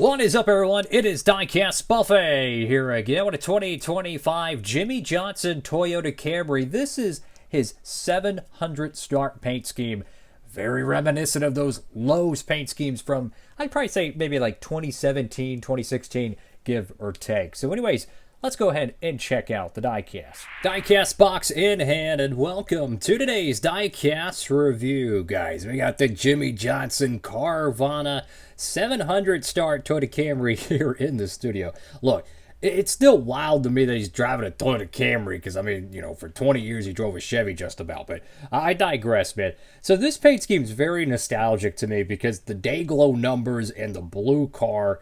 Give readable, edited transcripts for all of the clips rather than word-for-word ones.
What is up, everyone? It is Diecastbuffet here again with a 2025 Jimmie Johnson Toyota Camry. This is his 700 start paint scheme. Very reminiscent of those Lowe's paint schemes from, I'd probably say maybe like 2017, 2016, give or take. So anyways, let's go ahead and check out the Diecast. Diecast box in hand, and welcome to today's Diecast review, guys. We got the Jimmie Johnson Carvana 700 start Toyota Camry here in the studio. Look, it's still wild to me that he's driving a Toyota Camry because, I mean, you know, for 20 years he drove a Chevy just about, but I digress, man. So this paint scheme is very nostalgic to me because the day glow numbers and the blue car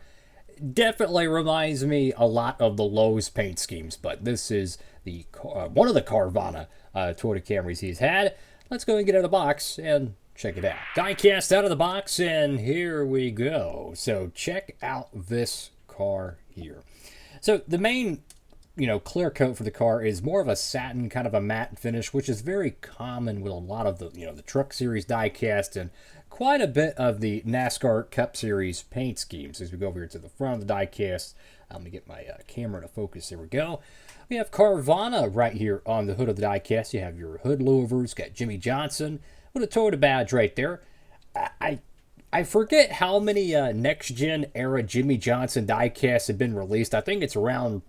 definitely reminds me a lot of the Lowe's paint schemes, but this is the one of the Carvana Toyota Camrys he's had. Let's go and get out of the box and check it out. Diecast out of the box, and here we go. So check out this car here. So the main, clear coat for the car is more of a satin, kind of a matte finish, which is very common with a lot of the, the Truck Series diecast and quite a bit of the NASCAR Cup Series paint schemes. As we go over here to the front of the diecast, I'm gonna get my camera to focus. There we go. We have Carvana right here on the hood of the diecast. You have your hood louvers, got Jimmie Johnson with a Toyota badge right there. I forget how many next-gen era Jimmie Johnson diecasts have been released. I think it's around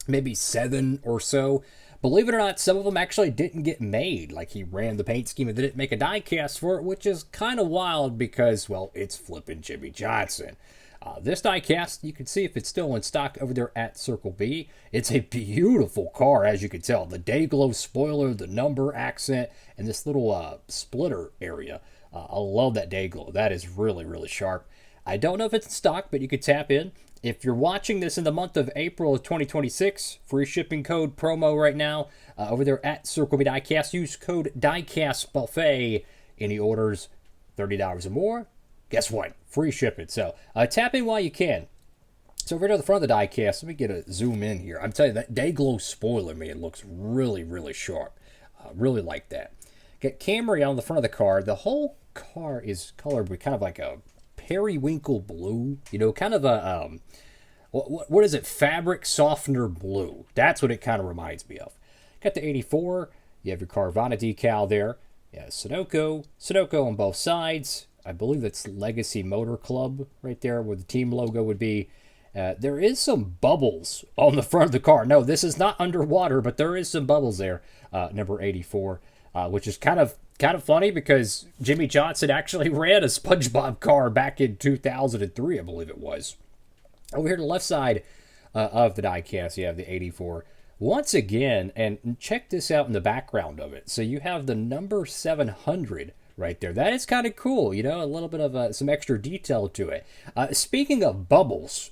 maybe 7 or so. Believe it or not, some of them actually didn't get made. Like, he ran the paint scheme and didn't make a diecast for it, which is kind of wild because, well, it's flipping Jimmie Johnson. This diecast, you can see if it's still in stock over there at Circle B. It's a beautiful car, as you can tell. The day glow spoiler, the number accent, and this little splitter area. I love that day glow. That is really, really sharp. I don't know if it's in stock, but you could tap in. If you're watching this in the month of April of 2026, free shipping code promo right now over there at Circle B Diecast. Use code Diecastbuffet. Any orders $30 or more, guess what? Free shipping. So tap in while you can. So over to the front of the diecast, let me get a zoom in here. I'm telling you, that day glow spoiler, man, looks really, really sharp. Really like that. Got Camry on the front of the car. The whole car is colored with kind of like a periwinkle blue, kind of a what is it, fabric softener blue. That's what it kind of reminds me of. Got the 84. You have your Carvana decal there. Yeah, Sunoco on both sides. I believe that's Legacy Motor Club right there where the team logo would be. There is some bubbles on the front of the car. No, this is not underwater, but there is some bubbles there. Number 84, which is kind of funny because Jimmie Johnson actually ran a SpongeBob car back in 2003, I believe it was. Over here to the left side of the diecast, you have the 84. Once again, and check this out in the background of it. So you have the number 700 right there. That is kind of cool, a little bit of some extra detail to it. Speaking of bubbles,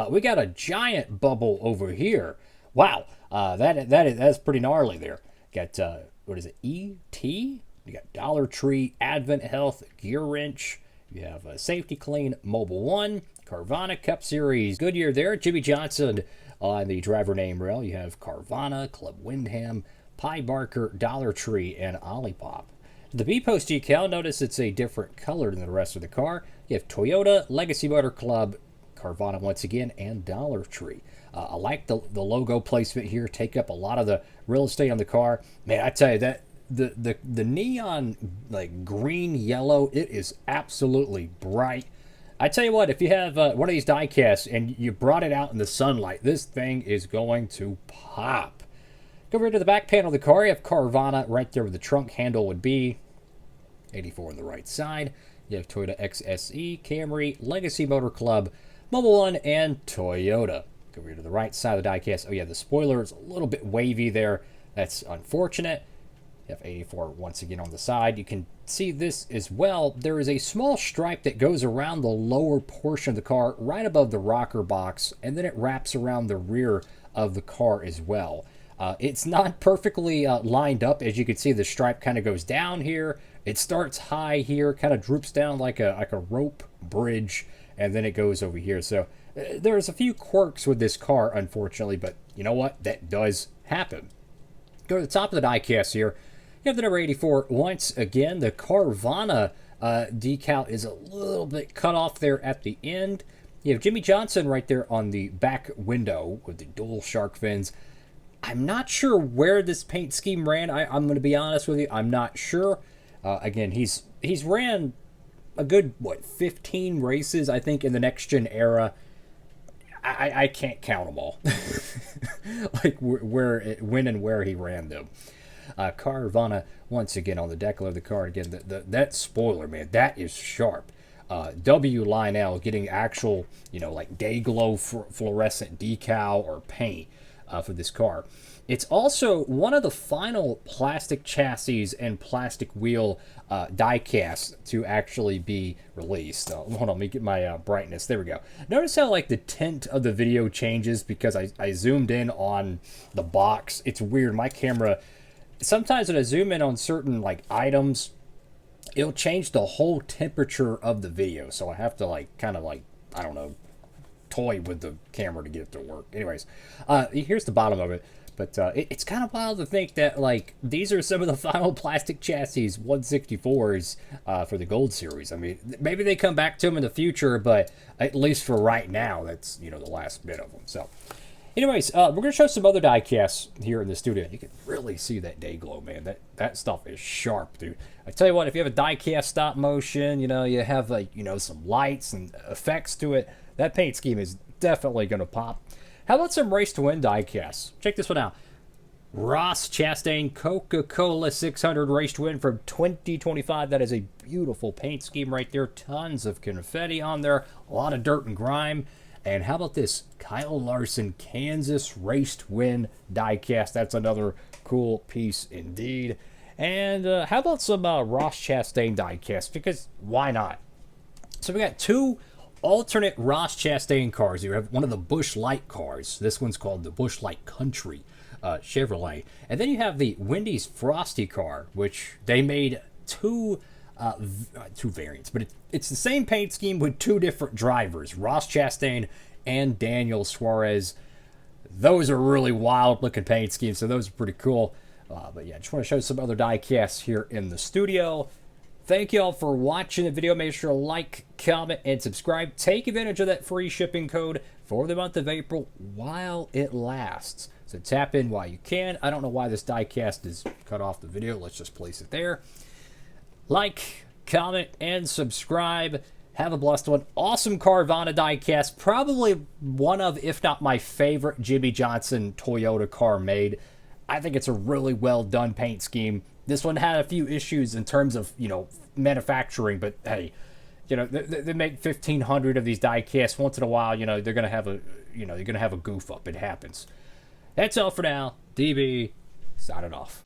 we got a giant bubble over here. Wow, that's pretty gnarly there. Got, what is it, E.T.? You got Dollar Tree, Advent Health, Gear Wrench. You have Safety Clean, Mobile One, Carvana Cup Series, Goodyear there. Jimmie Johnson on the driver name rail. You have Carvana, Club Windham, Pie Barker, Dollar Tree, and Olipop. The B-Post decal, notice it's a different color than the rest of the car. You have Toyota, Legacy Motor Club, Carvana once again, and Dollar Tree. I like the logo placement here. Take up a lot of the real estate on the car. Man, I tell you, that the neon, like green yellow, it is absolutely bright. I tell you what, if you have one of these diecasts and you brought it out in the sunlight, this thing is going to pop. Go over to the back panel of the car. You have Carvana right there where the trunk handle would be. 84 on the right side. You have Toyota XSE, Camry, Legacy Motor Club, Mobile One, and Toyota. Go over to the right side of the diecast. Oh yeah, the spoiler is a little bit wavy there. That's unfortunate. You have 84 once again on the side. You can see this as well. There is a small stripe that goes around the lower portion of the car, right above the rocker box, and then it wraps around the rear of the car as well. It's not perfectly lined up. As you can see, the stripe kind of goes down here. It starts high here, kind of droops down like a rope bridge, and then it goes over here. So there's a few quirks with this car, unfortunately, but you know what? That does happen. Go to the top of the diecast here. You have the number 84. Once again, the Carvana decal is a little bit cut off there at the end. You have Jimmie Johnson right there on the back window with the dual shark fins. I'm not sure where this paint scheme ran. I'm going to be honest with you. I'm not sure. Again, he's ran a good, 15 races, I think, in the next-gen era. I can't count them all. Like, when and where he ran them. Carvana, once again, on the decal of the car. Again, that spoiler, man, that is sharp. W Lionel getting actual, like day glow fluorescent decal or paint for this car. It's also one of the final plastic chassis and plastic wheel die-casts to actually be released. Hold on, let me get my brightness. There we go. Notice how like the tint of the video changes because I zoomed in on the box. It's weird. My camera, sometimes when I zoom in on certain like items, it'll change the whole temperature of the video. So I have to like kind of like, I don't know, toy with the camera to get it to work. Anyways, here's the bottom of it. But it's kind of wild to think that, like, these are some of the final plastic chassis 164s for the Gold Series. I mean, maybe they come back to them in the future, but at least for right now, that's, the last bit of them. So, anyways, we're going to show some other die casts here in the studio. You can really see that day glow, man. That stuff is sharp, dude. I tell you what, if you have a die cast stop motion, you have, like, some lights and effects to it, that paint scheme is definitely going to pop. How about some Race to Win die-casts? Check this one out. Ross Chastain Coca-Cola 600 Race to Win from 2025. That is a beautiful paint scheme right there. Tons of confetti on there. A lot of dirt and grime. And how about this? Kyle Larson Kansas Race to Win die-cast. That's another cool piece indeed. And how about some Ross Chastain die-cast? Because why not? So we got two alternate Ross Chastain cars. You have one of the Busch Light cars. This one's called the Busch Light Country Chevrolet. And then you have the Wendy's Frosty car, which they made two variants. But it's the same paint scheme with two different drivers, Ross Chastain and Daniel Suarez. Those are really wild looking paint schemes, so those are pretty cool. But yeah, just want to show some other die casts here in the studio. Thank you all for watching the video. Make sure to like, comment, and subscribe. Take advantage of that free shipping code for the month of April while it lasts. So tap in while you can. I don't know why this diecast is cut off the video. Let's just place it there. Like, comment, and subscribe. Have a blessed one. Awesome Carvana diecast. Probably one of, if not my favorite, Jimmie Johnson Toyota car made. I think it's a really well done paint scheme. This one had a few issues in terms of, manufacturing, but hey, they make 1,500 of these die casts once in a while. They're gonna have a goof up. It happens. That's all for now. DB signing off.